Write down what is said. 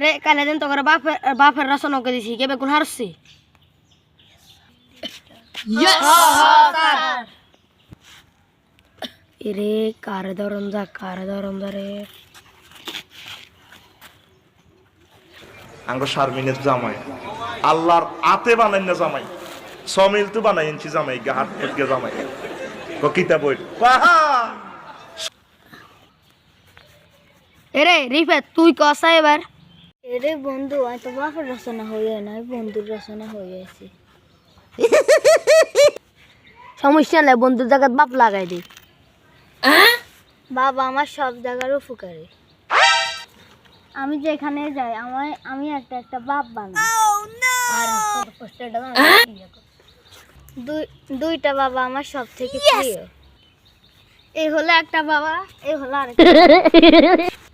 রে কালে দিন তো করে বাপের রচনা করে দিছি কেবে কোন হারছি এরে কার ধরন যা রে আঙ্গ শারমিনের জামাই আল্লাহর আতে বানাই না জামাই সমিল তো বানাই ইঞ্চি জামাই হাত ফটকে জামাই কিতাব বই এরে রিফাত তুই কসা এবার এরে বন্ধু আমি তো বাপের রচনা হয়ে নাই বন্ধুর রচনা হয়ে আছে সমস্যা নাই বন্ধুর জায়গায় বাপ লাগাই দে বাবা আমার সব জায়গার উপকারী আমি যেখানে যাই আমি একটা বাপ বানাই দুইটা বাবা আমার সব থেকে প্রিয় এই হলো একটা বাবা এই হলো আরেকটা